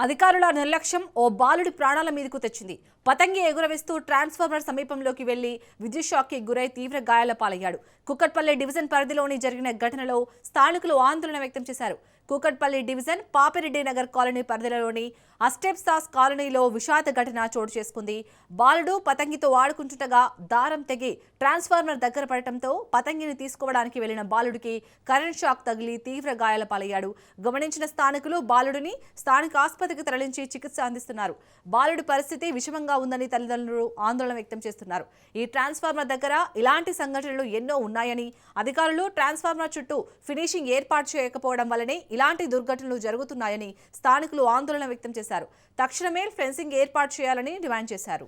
అధికారుల నిర్లక్ష్యం ఓ బాలుడి ప్రాణాల మీదకు తెచ్చింది. పతంగి ఎగురవేస్తూ ట్రాన్స్ఫార్మర్ సమీపంలోకి వెళ్లి విద్యుత్ షాక్కి గురై తీవ్ర గాయాల పాలయ్యాడు. కుక్కట్పల్లి డివిజన్ పరిధిలోని జరిగిన ఘటనలో స్థానికులు ఆందోళన వ్యక్తం చేశారు. కుక్కట్పల్లి డివిజన్ పాపిరెడ్డి నగర్ కాలనీ పరిధిలోని అస్టెప్సాస్ కాలనీలో విషాద ఘటన చోటు చేసుకుంది. బాలుడు పతంగితో ఆడుకుంటుండగా దారం తెగి ట్రాన్స్ఫార్మర్ దగ్గర పడటంతో పతంగిని తీసుకోవడానికి వెళ్లిన బాలుడికి కరెంట్ షాక్ తగిలి తీవ్ర గాయాల పాలయ్యాడు. గమనించిన స్థానికులు బాలుడిని స్థానిక ఆసుపత్రికి తరలించి చికిత్స అందిస్తున్నారు. బాలుడి పరిస్థితి విషమంగా ఉందని తల్లిదండ్రులు ఆందోళన వ్యక్తం చేస్తున్నారు. ఈ ట్రాన్స్ఫార్మర్ దగ్గర ఇలాంటి సంఘటనలు ఎన్నో ఉన్నాయని, అధికారులు ట్రాన్స్ఫార్మర్ చుట్టూ ఫినిషింగ్ ఏర్పాటు చేయకపోవడం వల్లనే ఇలాంటి దుర్ఘటనలు జరుగుతున్నాయని స్థానికులు ఆందోళన వ్యక్తం చేశారు. తక్షణమే ఫెన్సింగ్ ఏర్పాటు చేయాలని డిమాండ్ చేశారు.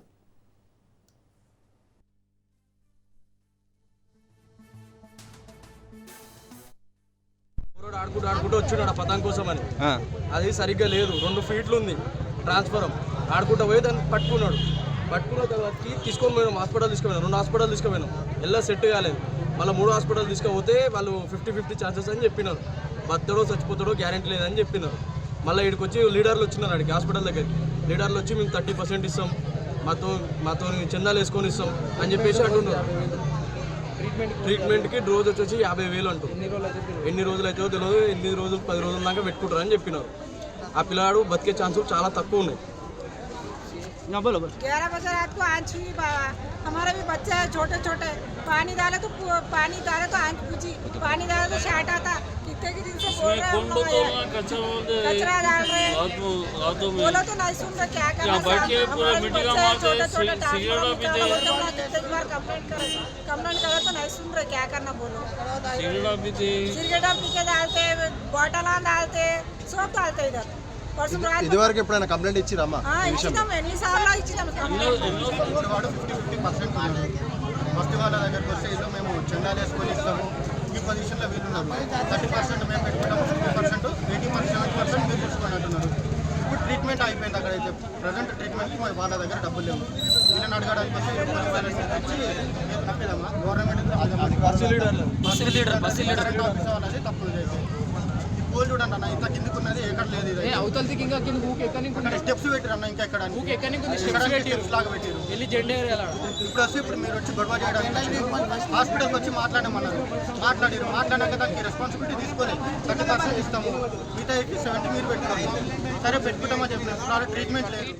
ఆడుకుంటూ వచ్చాడు పతంగ్ కోసం అని. అది సరిగ్గా లేదు, 2 ఫీట్లు ఉంది ట్రాన్స్ఫారం. ఆడుకుంటూ పోయి దాన్ని పట్టుకున్న తర్వాత తీసుకొని పోయినాం, హాస్పిటల్ తీసుకుపోయినాం. 2 హాస్పిటల్ తీసుకుపోయినాం, ఎలా సెట్ కాలేదు. మళ్ళీ 3 హాస్పిటల్ తీసుకుపోతే వాళ్ళు 50-50 ఛాన్సెస్ అని చెప్పినారు. బద్దడో చచ్చిపోతాడో గ్యారెంటీ లేదని చెప్పినారు. మళ్ళీ ఇక్కడికి వచ్చి లీడర్లు వచ్చినారు అడిగి హాస్పిటల్ దగ్గరికి. లీడర్లు వచ్చి మేము 30% ఇస్తాం, మాతో చందాలు వేసుకొని ఇస్తాం అని చెప్పేసి అంటున్నారు. ట్రీట్మెంట్కి రోజు వచ్చేసి 50,000 అంటారు. ఎన్ని రోజులు అయితే తెలియదు, 8 రోజులు 10 రోజుల దాకా పెట్టుకుంటారు అని చెప్పినారు. ఆ పిల్లాడు బతికే ఛాన్సులు చాలా తక్కువ ఉన్నాయి. 11 बजे रात को आँच हुई बाबा, हमारे भी बच्चे हैं छोटे छोटे. पानी डाले तो आँच बुझी, पानी डाले तो शाट आता. कितने के दिन से बोल रहे हैं, कचरा डाल रहे हैं, बोलो तो नहीं सुन रहे. क्या करना, हमारे बच्चे हैं छोटे छोटे. कितनी बार कंप्लेंट करे तो नहीं सुन रहे. क्या करना बोलो. सिगरेट पी के डालते, बॉटल डालते, सब डालते इधर. ఇదివరకు ఎప్పుడైనా కంప్లైంట్ ఇచ్చిరమ్మా? ఎన్నిసార్లు ఇచ్చినాం. ఫస్ట్ వాళ్ళ దగ్గరికి వస్తే ఏదో మేము చందాలు వేసుకొని ఇస్తాము, ఈ పొజిషన్లో వీళ్ళు ఉన్నాము, 30% మేము పెట్టుకుంటాము, 50%, 80%, 70% మీరు చూసుకొని అంటున్నారు. ఇప్పుడు ట్రీట్మెంట్ అయిపోయింది. అక్కడైతే ప్రజెంట్ ట్రీట్మెంట్కి వాళ్ళ దగ్గర డబ్బులు లేవు. వీళ్ళని అడగడానికి వస్తే వచ్చి మేము తప్పేదమ్మా. గవర్నమెంట్ వాళ్ళది తప్పులు చేసి పోల్ చూడండి అన్న, ఇంత కిందకు ఉన్నది ఎక్కడ లేదు. స్టెప్స్ పెట్టారు అన్న, ఇంకా ఎక్కడ స్టెప్స్ లాగా పెట్టారు. ఇప్పుడు మీరు వచ్చి గొడవ చేయడానికి హాస్పిటల్కి వచ్చి మాట్లాడినాక దానికి రెస్పాన్సిబిలిటీ తీసుకొని 30% ఇస్తాము, మిగతా 70 మీరు పెట్టుకోండి. సరే పెట్టుకుంటామని చెప్పిన ట్రీట్మెంట్ లేదు.